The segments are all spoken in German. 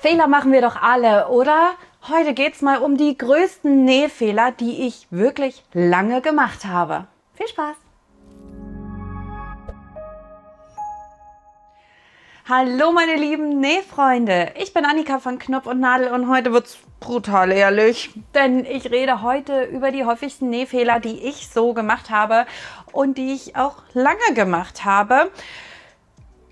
Fehler machen wir doch alle, oder? Heute geht's mal um die größten Nähfehler, die ich wirklich lange gemacht habe. Viel Spaß! Hallo meine lieben Nähfreunde, ich bin Annika von Knopf und Nadel und heute wird's brutal ehrlich, denn ich rede heute über die häufigsten Nähfehler, die ich so gemacht habe und die ich auch lange gemacht habe.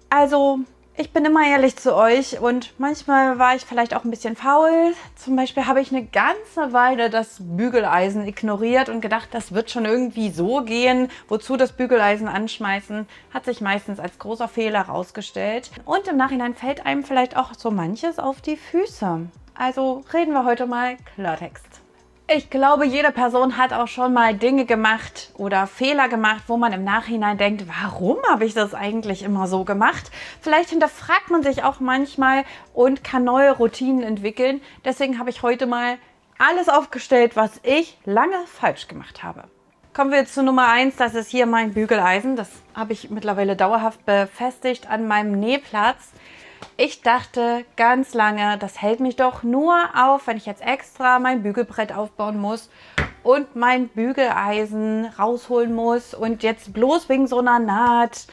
Also, ich bin immer ehrlich zu euch und manchmal war ich vielleicht auch ein bisschen faul. Zum Beispiel habe ich eine ganze Weile das Bügeleisen ignoriert und gedacht, das wird schon irgendwie so gehen. Wozu das Bügeleisen anschmeißen, hat sich meistens als großer Fehler herausgestellt. Und im Nachhinein fällt einem vielleicht auch so manches auf die Füße. Also reden wir heute mal Klartext. Ich glaube, jede Person hat auch schon mal Dinge gemacht oder Fehler gemacht, wo man im Nachhinein denkt, warum habe ich das eigentlich immer so gemacht? Vielleicht hinterfragt man sich auch manchmal und kann neue Routinen entwickeln. Deswegen habe ich heute mal alles aufgestellt, was ich lange falsch gemacht habe. Kommen wir zu Nummer 1, das ist hier mein Bügeleisen. Das habe ich mittlerweile dauerhaft befestigt an meinem Nähplatz. Ich dachte ganz lange, das hält mich doch nur auf, wenn ich jetzt extra mein Bügelbrett aufbauen muss und mein Bügeleisen rausholen muss und jetzt bloß wegen so einer Naht.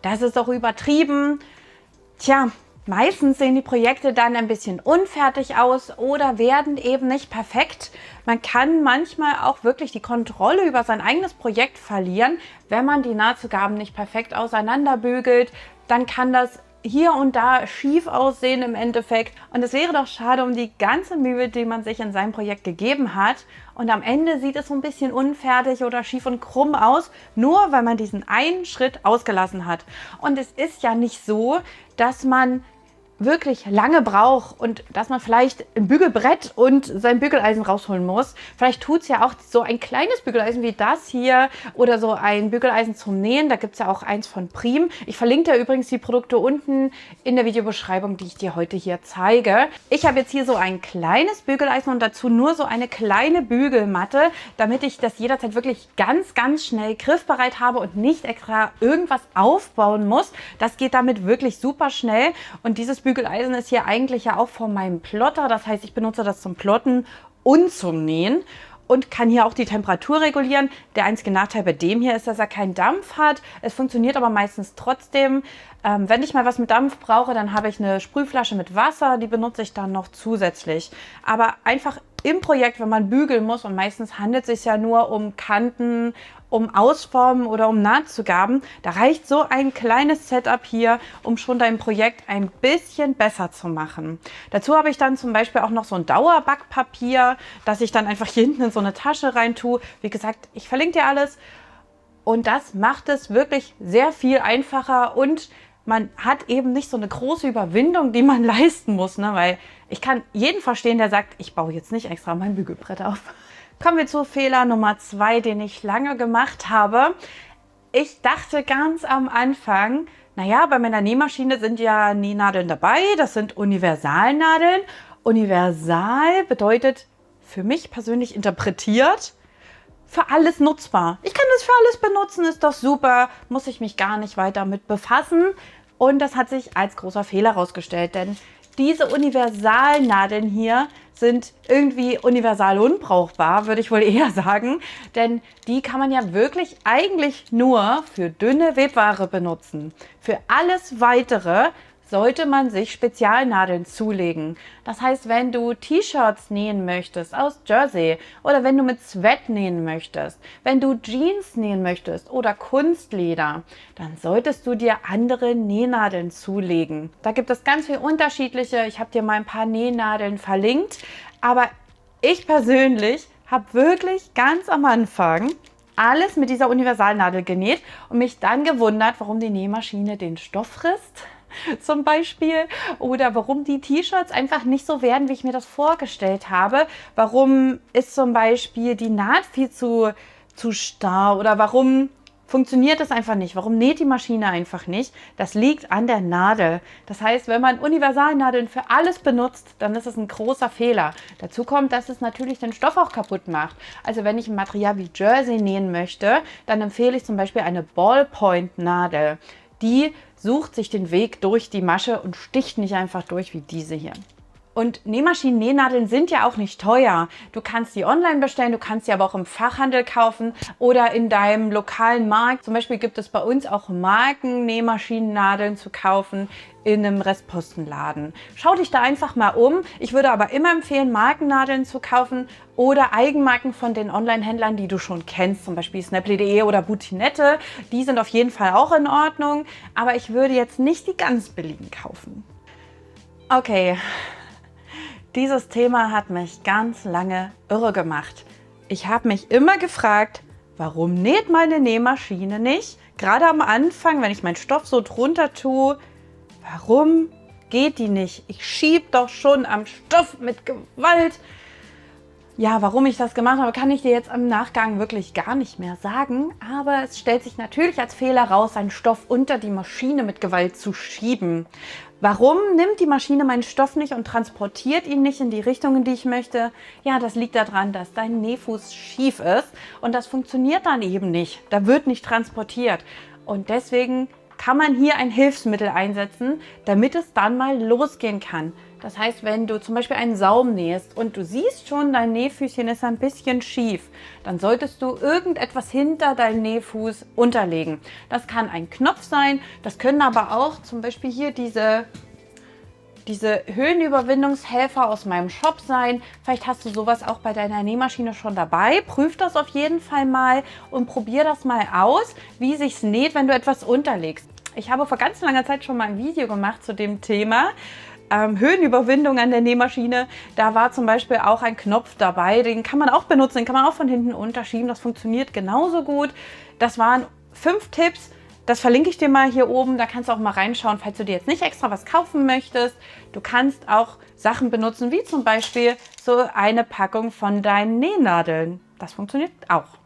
Das ist doch übertrieben. Tja, meistens sehen die Projekte dann ein bisschen unfertig aus oder werden eben nicht perfekt. Man kann manchmal auch wirklich die Kontrolle über sein eigenes Projekt verlieren, wenn man die Nahtzugaben nicht perfekt auseinanderbügelt. Dann kann das hier und da schief aussehen im Endeffekt. Und es wäre doch schade um die ganze Mühe, die man sich in seinem Projekt gegeben hat. Und am Ende sieht es so ein bisschen unfertig oder schief und krumm aus, nur weil man diesen einen Schritt ausgelassen hat. Und es ist ja nicht so, dass man wirklich lange braucht und dass man vielleicht ein Bügelbrett und sein Bügeleisen rausholen muss. Vielleicht tut es ja auch so ein kleines Bügeleisen wie das hier oder so ein Bügeleisen zum Nähen. Da gibt es ja auch eins von Prim. Ich verlinke dir übrigens die Produkte unten in der Videobeschreibung, die ich dir heute hier zeige. Ich habe jetzt hier so ein kleines Bügeleisen und dazu nur so eine kleine Bügelmatte, damit ich das jederzeit wirklich ganz, ganz schnell griffbereit habe und nicht extra irgendwas aufbauen muss. Das geht damit wirklich super schnell und dieses Bügeleisen ist hier eigentlich ja auch von meinem Plotter. Das heißt, ich benutze das zum Plotten und zum Nähen und kann hier auch die Temperatur regulieren. Der einzige Nachteil bei dem hier ist, dass er keinen Dampf hat. Es funktioniert aber meistens trotzdem. Wenn ich mal was mit Dampf brauche, dann habe ich eine Sprühflasche mit Wasser. Die benutze ich dann noch zusätzlich. Aber einfach im Projekt, wenn man bügeln muss, und meistens handelt es sich ja nur um Kanten, um Ausformen oder um Nahtzugaben, da reicht so ein kleines Setup hier, um schon dein Projekt ein bisschen besser zu machen. Dazu habe ich dann zum Beispiel auch noch so ein Dauerbackpapier, das ich dann einfach hier hinten in so eine Tasche rein tue. Wie gesagt, ich verlinke dir alles. Und das macht es wirklich sehr viel einfacher und man hat eben nicht so eine große Überwindung, die man leisten muss, ne? Weil ich kann jeden verstehen, der sagt, ich baue jetzt nicht extra mein Bügelbrett auf. Kommen wir zu Fehler Nummer 2, den ich lange gemacht habe. Ich dachte ganz am Anfang, naja, bei meiner Nähmaschine sind ja Nähnadeln dabei, das sind Universalnadeln. Universal bedeutet für mich persönlich interpretiert, für alles nutzbar. Ich kann das für alles benutzen, ist doch super, muss ich mich gar nicht weiter mit befassen. Und das hat sich als großer Fehler herausgestellt, denn diese Universalnadeln hier sind irgendwie universal unbrauchbar, würde ich wohl eher sagen. Denn die kann man ja wirklich eigentlich nur für dünne Webware benutzen. Für alles Weitere sollte man sich Spezialnadeln zulegen. Das heißt, wenn du T-Shirts nähen möchtest aus Jersey oder wenn du mit Sweat nähen möchtest, wenn du Jeans nähen möchtest oder Kunstleder, dann solltest du dir andere Nähnadeln zulegen. Da gibt es ganz viele unterschiedliche. Ich habe dir mal ein paar Nähnadeln verlinkt, aber ich persönlich habe wirklich ganz am Anfang alles mit dieser Universalnadel genäht und mich dann gewundert, warum die Nähmaschine den Stoff frisst. Zum Beispiel, oder warum die T-Shirts einfach nicht so werden, wie ich mir das vorgestellt habe. Warum ist zum Beispiel die Naht viel zu starr oder warum funktioniert das einfach nicht? Warum näht die Maschine einfach nicht? Das liegt an der Nadel. Das heißt, wenn man Universalnadeln für alles benutzt, dann ist es ein großer Fehler. Dazu kommt, dass es natürlich den Stoff auch kaputt macht. Also wenn ich ein Material wie Jersey nähen möchte, dann empfehle ich zum Beispiel eine Ballpoint-Nadel. Die sucht sich den Weg durch die Masche und sticht nicht einfach durch wie diese hier. Und Nähmaschinen, Nähnadeln sind ja auch nicht teuer. Du kannst die online bestellen, du kannst sie aber auch im Fachhandel kaufen oder in deinem lokalen Markt. Zum Beispiel gibt es bei uns auch Marken-Nähmaschinen-Nadeln zu kaufen in einem Restpostenladen. Schau dich da einfach mal um. Ich würde aber immer empfehlen, Markennadeln zu kaufen oder Eigenmarken von den Online-Händlern, die du schon kennst, zum Beispiel Snapply.de oder Butinette. Die sind auf jeden Fall auch in Ordnung, aber ich würde jetzt nicht die ganz billigen kaufen. Okay. Dieses Thema hat mich ganz lange irre gemacht. Ich habe mich immer gefragt, warum näht meine Nähmaschine nicht? Gerade am Anfang, wenn ich meinen Stoff so drunter tue, warum geht die nicht? Ich schiebe doch schon am Stoff mit Gewalt. Ja, warum ich das gemacht habe, kann ich dir jetzt im Nachgang wirklich gar nicht mehr sagen. Aber es stellt sich natürlich als Fehler raus, einen Stoff unter die Maschine mit Gewalt zu schieben. Warum nimmt die Maschine meinen Stoff nicht und transportiert ihn nicht in die Richtung, in die ich möchte? Ja, das liegt daran, dass dein Nähfuß schief ist und das funktioniert dann eben nicht. Da wird nicht transportiert. Und deswegen kann man hier ein Hilfsmittel einsetzen, damit es dann mal losgehen kann. Das heißt, wenn du zum Beispiel einen Saum nähst und du siehst schon, dein Nähfüßchen ist ein bisschen schief, dann solltest du irgendetwas hinter deinen Nähfuß unterlegen. Das kann ein Knopf sein, das können aber auch zum Beispiel hier diese Höhenüberwindungshelfer aus meinem Shop sein. Vielleicht hast du sowas auch bei deiner Nähmaschine schon dabei. Prüf das auf jeden Fall mal und probier das mal aus, wie sich's näht, wenn du etwas unterlegst. Ich habe vor ganz langer Zeit schon mal ein Video gemacht zu dem Thema. Höhenüberwindung an der Nähmaschine. Da war zum Beispiel auch ein Knopf dabei, den kann man auch benutzen, den kann man auch von hinten unterschieben. Das funktioniert genauso gut. Das waren 5 Tipps. Das verlinke ich dir mal hier oben. Da kannst du auch mal reinschauen, falls du dir jetzt nicht extra was kaufen möchtest. Du kannst auch Sachen benutzen, wie zum Beispiel so eine Packung von deinen Nähnadeln. Das funktioniert auch.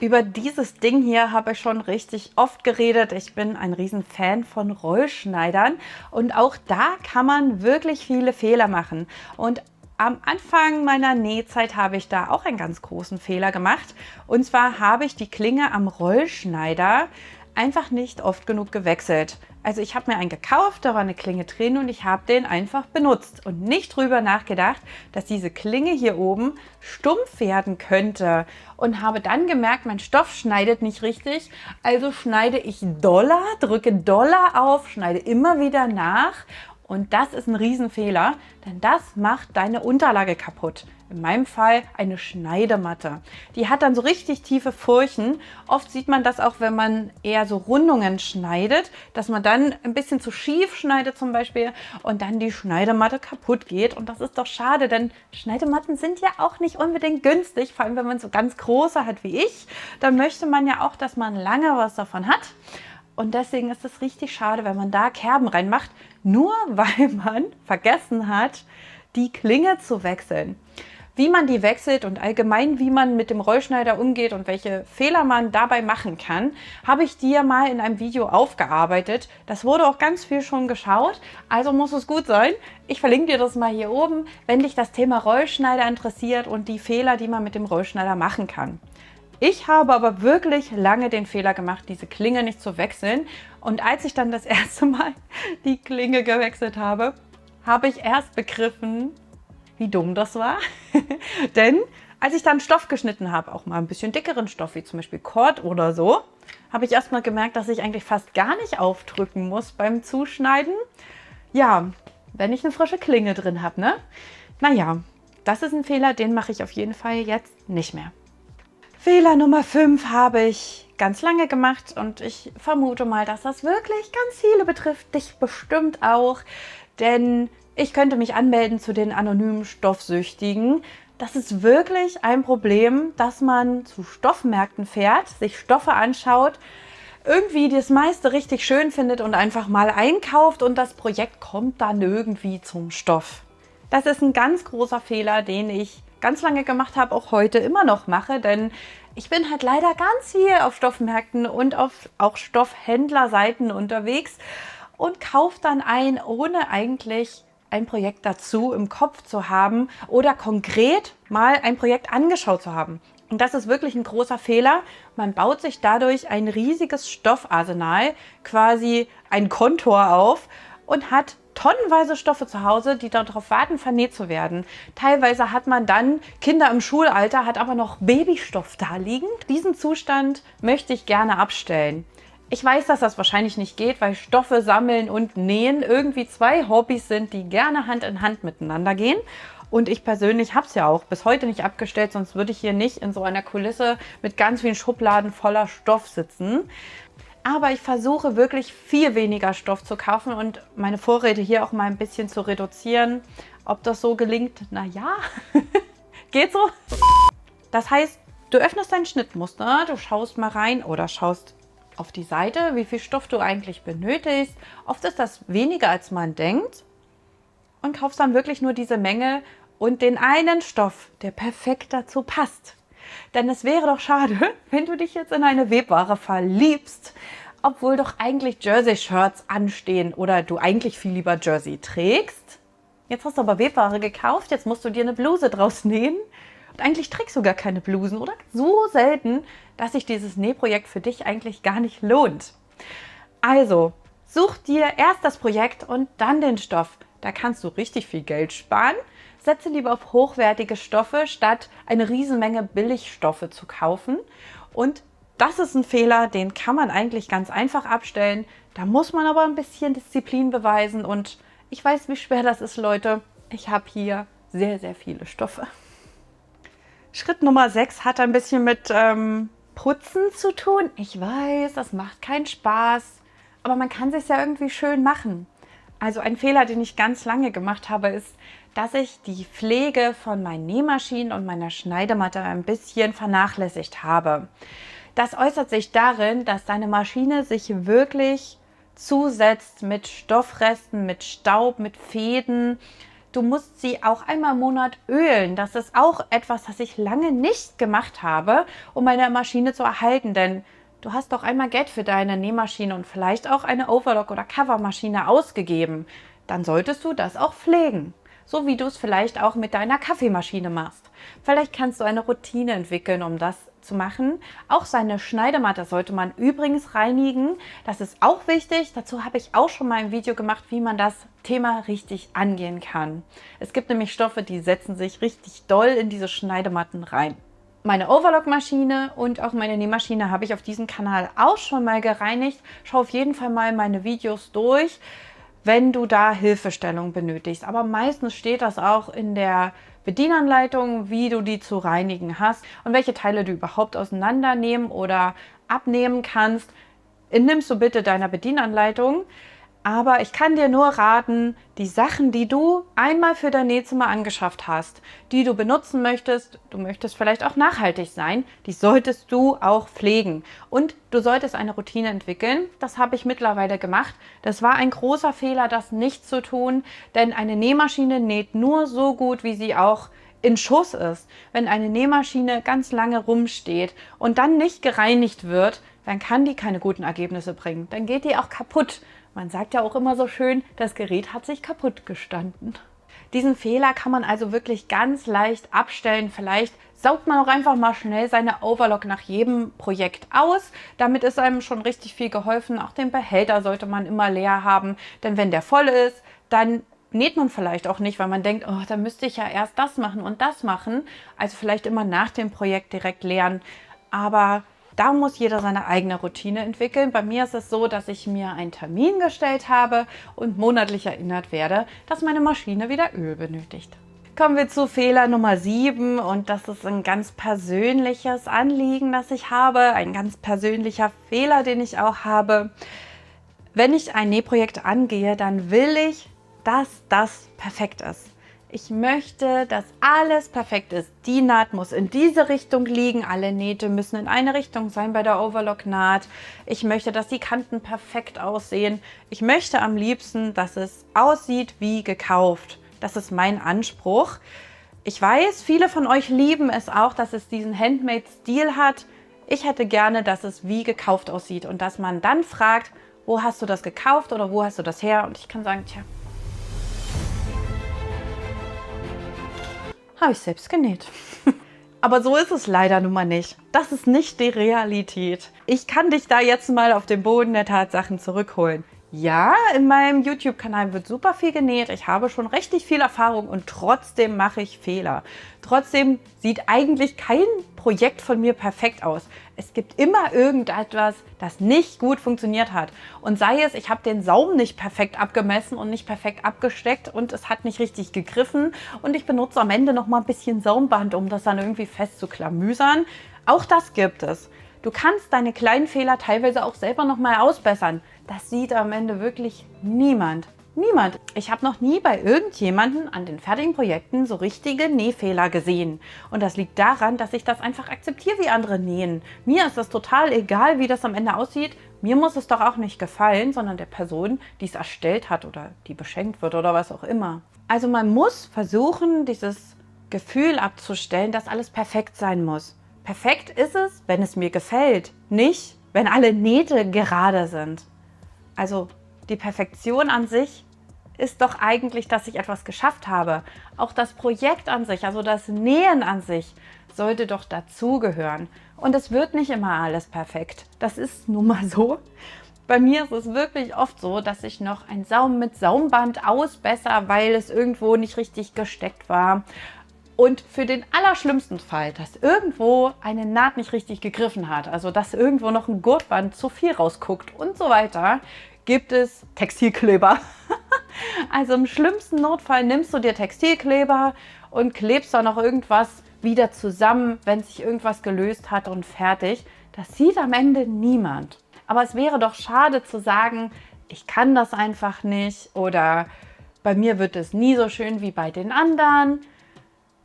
Über dieses Ding hier habe ich schon richtig oft geredet. Ich bin ein Riesenfan von Rollschneidern und auch da kann man wirklich viele Fehler machen. Und am Anfang meiner Nähzeit habe ich da auch einen ganz großen Fehler gemacht. Und zwar habe ich die Klinge am Rollschneider einfach nicht oft genug gewechselt. Also ich habe mir einen gekauft, da war eine Klinge drin und ich habe den einfach benutzt und nicht drüber nachgedacht, dass diese Klinge hier oben stumpf werden könnte und habe dann gemerkt, mein Stoff schneidet nicht richtig, also schneide ich doller, drücke doller auf, schneide immer wieder nach. Und das ist ein Riesenfehler, denn das macht deine Unterlage kaputt. In meinem Fall eine Schneidematte. Die hat dann so richtig tiefe Furchen. Oft sieht man das auch, wenn man eher so Rundungen schneidet, dass man dann ein bisschen zu schief schneidet zum Beispiel und dann die Schneidematte kaputt geht. Und das ist doch schade, denn Schneidematten sind ja auch nicht unbedingt günstig. Vor allem, wenn man so ganz große hat wie ich, dann möchte man ja auch, dass man lange was davon hat. Und deswegen ist es richtig schade, wenn man da Kerben reinmacht, nur weil man vergessen hat, die Klinge zu wechseln. Wie man die wechselt und allgemein, wie man mit dem Rollschneider umgeht und welche Fehler man dabei machen kann, habe ich dir mal in einem Video aufgearbeitet. Das wurde auch ganz viel schon geschaut, also muss es gut sein. Ich verlinke dir das mal hier oben, wenn dich das Thema Rollschneider interessiert und die Fehler, die man mit dem Rollschneider machen kann. Ich habe aber wirklich lange den Fehler gemacht, diese Klinge nicht zu wechseln. Und als ich dann das erste Mal die Klinge gewechselt habe, habe ich erst begriffen, wie dumm das war. Denn als ich dann Stoff geschnitten habe, auch mal ein bisschen dickeren Stoff, wie zum Beispiel Kord oder so, habe ich erst mal gemerkt, dass ich eigentlich fast gar nicht aufdrücken muss beim Zuschneiden. Ja, wenn ich eine frische Klinge drin habe, ne? Naja, das ist ein Fehler, den mache ich auf jeden Fall jetzt nicht mehr. Fehler Nummer 5 habe ich ganz lange gemacht und ich vermute mal, dass das wirklich ganz viele betrifft, dich bestimmt auch, denn ich könnte mich anmelden zu den anonymen Stoffsüchtigen. Das ist wirklich ein Problem, dass man zu Stoffmärkten fährt, sich Stoffe anschaut, irgendwie das meiste richtig schön findet und einfach mal einkauft und das Projekt kommt dann irgendwie zum Stoff. Das ist ein ganz großer Fehler, den ich ganz lange gemacht habe, auch heute immer noch mache, denn ich bin halt leider ganz viel auf Stoffmärkten und auf auch Stoffhändlerseiten unterwegs und kaufe dann ein, ohne eigentlich ein Projekt dazu im Kopf zu haben oder konkret mal ein Projekt angeschaut zu haben. Und das ist wirklich ein großer Fehler. Man baut sich dadurch ein riesiges Stoffarsenal, quasi ein Kontor auf und hat tonnenweise Stoffe zu Hause, die darauf warten, vernäht zu werden. Teilweise hat man dann Kinder im Schulalter, hat aber noch Babystoff da liegen. Diesen Zustand möchte ich gerne abstellen. Ich weiß, dass das wahrscheinlich nicht geht, weil Stoffe sammeln und nähen irgendwie zwei Hobbys sind, die gerne Hand in Hand miteinander gehen. Und ich persönlich habe es ja auch bis heute nicht abgestellt, sonst würde ich hier nicht in so einer Kulisse mit ganz vielen Schubladen voller Stoff sitzen. Aber ich versuche wirklich viel weniger Stoff zu kaufen und meine Vorräte hier auch mal ein bisschen zu reduzieren. Ob das so gelingt? Naja, geht so. Das heißt, du öffnest dein Schnittmuster, du schaust mal rein oder schaust auf die Seite, wie viel Stoff du eigentlich benötigst. Oft ist das weniger, als man denkt. Und kaufst dann wirklich nur diese Menge und den einen Stoff, der perfekt dazu passt. Denn es wäre doch schade, wenn du dich jetzt in eine Webware verliebst, obwohl doch eigentlich Jersey-Shirts anstehen oder du eigentlich viel lieber Jersey trägst. Jetzt hast du aber Webware gekauft, jetzt musst du dir eine Bluse draus nähen. Und eigentlich trägst du gar keine Blusen, oder? So selten, dass sich dieses Nähprojekt für dich eigentlich gar nicht lohnt. Also, such dir erst das Projekt und dann den Stoff. Da kannst du richtig viel Geld sparen. Setze lieber auf hochwertige Stoffe, statt eine Riesenmenge Billigstoffe zu kaufen. Und das ist ein Fehler, den kann man eigentlich ganz einfach abstellen. Da muss man aber ein bisschen Disziplin beweisen. Und ich weiß, wie schwer das ist, Leute. Ich habe hier sehr, sehr viele Stoffe. Schritt Nummer 6 hat ein bisschen mit Putzen zu tun. Ich weiß, das macht keinen Spaß. Aber man kann es sich ja irgendwie schön machen. Also ein Fehler, den ich ganz lange gemacht habe, ist, dass ich die Pflege von meinen Nähmaschinen und meiner Schneidematte ein bisschen vernachlässigt habe. Das äußert sich darin, dass deine Maschine sich wirklich zusetzt mit Stoffresten, mit Staub, mit Fäden. Du musst sie auch einmal im Monat ölen. Das ist auch etwas, das ich lange nicht gemacht habe, um meine Maschine zu erhalten, denn du hast doch einmal Geld für deine Nähmaschine und vielleicht auch eine Overlock- oder Covermaschine ausgegeben. Dann solltest du das auch pflegen. So wie du es vielleicht auch mit deiner Kaffeemaschine machst. Vielleicht kannst du eine Routine entwickeln, um das zu machen. Auch seine Schneidematte sollte man übrigens reinigen. Das ist auch wichtig. Dazu habe ich auch schon mal ein Video gemacht, wie man das Thema richtig angehen kann. Es gibt nämlich Stoffe, die setzen sich richtig doll in diese Schneidematten rein. Meine Overlock-Maschine und auch meine Nähmaschine habe ich auf diesem Kanal auch schon mal gereinigt. Schau auf jeden Fall mal meine Videos durch, wenn du da Hilfestellung benötigst. Aber meistens steht das auch in der Bedienanleitung, wie du die zu reinigen hast und welche Teile du überhaupt auseinandernehmen oder abnehmen kannst. Nimmst du bitte deiner Bedienanleitung. Aber ich kann dir nur raten, die Sachen, die du einmal für dein Nähzimmer angeschafft hast, die du benutzen möchtest, du möchtest vielleicht auch nachhaltig sein, die solltest du auch pflegen. Und du solltest eine Routine entwickeln. Das habe ich mittlerweile gemacht. Das war ein großer Fehler, das nicht zu tun, denn eine Nähmaschine näht nur so gut, wie sie auch in Schuss ist. Wenn eine Nähmaschine ganz lange rumsteht und dann nicht gereinigt wird, dann kann die keine guten Ergebnisse bringen. Dann geht die auch kaputt. Man sagt ja auch immer so schön, das Gerät hat sich kaputt gestanden. Diesen Fehler kann man also wirklich ganz leicht abstellen. Vielleicht saugt man auch einfach mal schnell seine Overlock nach jedem Projekt aus. Damit ist einem schon richtig viel geholfen. Auch den Behälter sollte man immer leer haben, denn wenn der voll ist, dann näht man vielleicht auch nicht, weil man denkt, oh, da müsste ich ja erst das machen und das machen. Also vielleicht immer nach dem Projekt direkt leeren. Aber da muss jeder seine eigene Routine entwickeln. Bei mir ist es so, dass ich mir einen Termin gestellt habe und monatlich erinnert werde, dass meine Maschine wieder Öl benötigt. Kommen wir zu Fehler Nummer 7 und das ist ein ganz persönliches Anliegen, das ich habe, ein ganz persönlicher Fehler, den ich auch habe. Wenn ich ein Nähprojekt angehe, dann will ich, dass das perfekt ist. Ich möchte, dass alles perfekt ist. Die Naht muss in diese Richtung liegen. Alle Nähte müssen in eine Richtung sein bei der Overlock-Naht. Ich möchte, dass die Kanten perfekt aussehen. Ich möchte am liebsten, dass es aussieht wie gekauft. Das ist mein Anspruch. Ich weiß, viele von euch lieben es auch, dass es diesen Handmade-Stil hat. Ich hätte gerne, dass es wie gekauft aussieht und dass man dann fragt, wo hast du das gekauft oder wo hast du das her? Und ich kann sagen, tja, habe ich selbst genäht. Aber so ist es leider nun mal nicht. Das ist nicht die Realität. Ich kann dich da jetzt mal auf den Boden der Tatsachen zurückholen. Ja, in meinem YouTube-Kanal wird super viel genäht. Ich habe schon richtig viel Erfahrung und trotzdem mache ich Fehler. Trotzdem sieht eigentlich kein Projekt von mir perfekt aus. Es gibt immer irgendetwas, das nicht gut funktioniert hat. Und sei es, ich habe den Saum nicht perfekt abgemessen und nicht perfekt abgesteckt und es hat nicht richtig gegriffen und ich benutze am Ende noch mal ein bisschen Saumband, um das dann irgendwie festzuklamüsern. Auch das gibt es. Du kannst deine kleinen Fehler teilweise auch selber noch mal ausbessern. Das sieht am Ende wirklich niemand. Niemand. Ich habe noch nie bei irgendjemandem an den fertigen Projekten so richtige Nähfehler gesehen. Und das liegt daran, dass ich das einfach akzeptiere, wie andere nähen. Mir ist das total egal, wie das am Ende aussieht. Mir muss es doch auch nicht gefallen, sondern der Person, die es erstellt hat oder die beschenkt wird oder was auch immer. Also man muss versuchen, dieses Gefühl abzustellen, dass alles perfekt sein muss. Perfekt ist es, wenn es mir gefällt, nicht, wenn alle Nähte gerade sind. Also die Perfektion an sich ist doch eigentlich, dass ich etwas geschafft habe. Auch das Projekt an sich, also das Nähen an sich, sollte doch dazugehören. Und es wird nicht immer alles perfekt. Das ist nun mal so. Bei mir ist es wirklich oft so, dass ich noch einen Saum mit Saumband ausbessere, weil es irgendwo nicht richtig gesteckt war. Und für den allerschlimmsten Fall, dass irgendwo eine Naht nicht richtig gegriffen hat, also dass irgendwo noch ein Gurtband zu viel rausguckt und so weiter, gibt es Textilkleber. Also im schlimmsten Notfall nimmst du dir Textilkleber und klebst da noch irgendwas wieder zusammen, wenn sich irgendwas gelöst hat und fertig. Das sieht am Ende niemand. Aber es wäre doch schade zu sagen, ich kann das einfach nicht oder bei mir wird es nie so schön wie bei den anderen.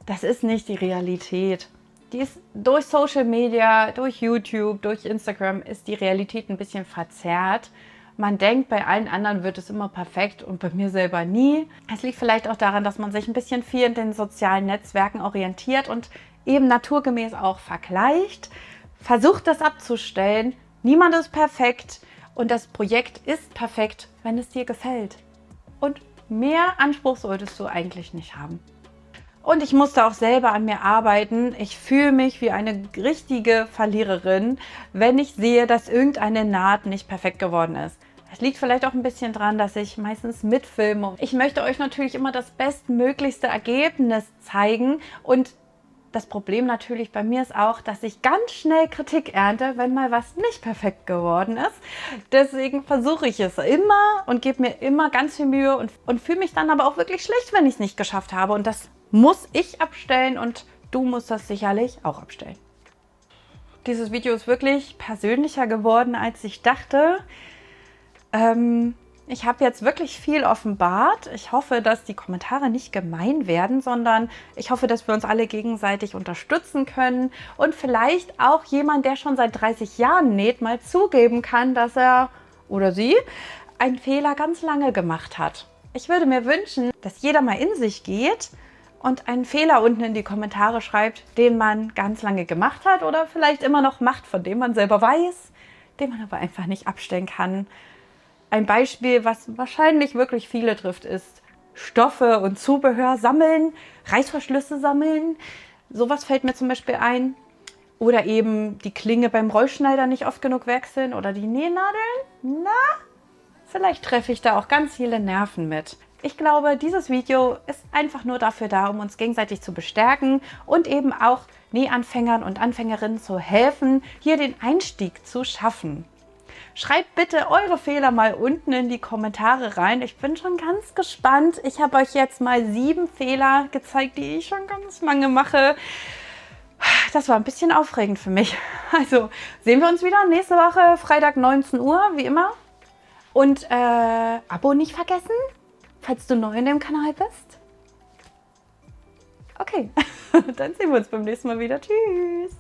Das ist nicht die Realität. Die ist durch Social Media, durch YouTube, durch Instagram ist die Realität ein bisschen verzerrt. Man denkt, bei allen anderen wird es immer perfekt und bei mir selber nie. Es liegt vielleicht auch daran, dass man sich ein bisschen viel in den sozialen Netzwerken orientiert und eben naturgemäß auch vergleicht. Versucht das abzustellen. Niemand ist perfekt und das Projekt ist perfekt, wenn es dir gefällt. Und mehr Anspruch solltest du eigentlich nicht haben. Und ich musste auch selber an mir arbeiten. Ich fühle mich wie eine richtige Verliererin, wenn ich sehe, dass irgendeine Naht nicht perfekt geworden ist. Es liegt vielleicht auch ein bisschen dran, dass ich meistens mitfilme. Ich möchte euch natürlich immer das bestmöglichste Ergebnis zeigen. Und das Problem natürlich bei mir ist auch, dass ich ganz schnell Kritik ernte, wenn mal was nicht perfekt geworden ist. Deswegen versuche ich es immer und gebe mir immer ganz viel Mühe und fühle mich dann aber auch wirklich schlecht, wenn ich es nicht geschafft habe. Und das muss ich abstellen und du musst das sicherlich auch abstellen. Dieses Video ist wirklich persönlicher geworden, als ich dachte. Ich habe jetzt wirklich viel offenbart. Ich hoffe, dass die Kommentare nicht gemein werden, sondern ich hoffe, dass wir uns alle gegenseitig unterstützen können und vielleicht auch jemand, der schon seit 30 Jahren näht, mal zugeben kann, dass er oder sie einen Fehler ganz lange gemacht hat. Ich würde mir wünschen, dass jeder mal in sich geht und einen Fehler unten in die Kommentare schreibt, den man ganz lange gemacht hat oder vielleicht immer noch macht, von dem man selber weiß, den man aber einfach nicht abstellen kann. Ein Beispiel, was wahrscheinlich wirklich viele trifft, ist Stoffe und Zubehör sammeln, Reißverschlüsse sammeln. Sowas fällt mir zum Beispiel ein. Oder eben die Klinge beim Rollschneider nicht oft genug wechseln oder die Nähnadeln. Na, vielleicht treffe ich da auch ganz viele Nerven mit. Ich glaube, dieses Video ist einfach nur dafür da, um uns gegenseitig zu bestärken und eben auch Nähanfängern und Anfängerinnen zu helfen, hier den Einstieg zu schaffen. Schreibt bitte eure Fehler mal unten in die Kommentare rein. Ich bin schon ganz gespannt. Ich habe euch jetzt mal 7 Fehler gezeigt, die ich schon ganz lange mache. Das war ein bisschen aufregend für mich. Also sehen wir uns wieder nächste Woche, Freitag 19 Uhr, wie immer. Und Abo nicht vergessen, falls du neu in dem Kanal bist. Okay, dann sehen wir uns beim nächsten Mal wieder. Tschüss.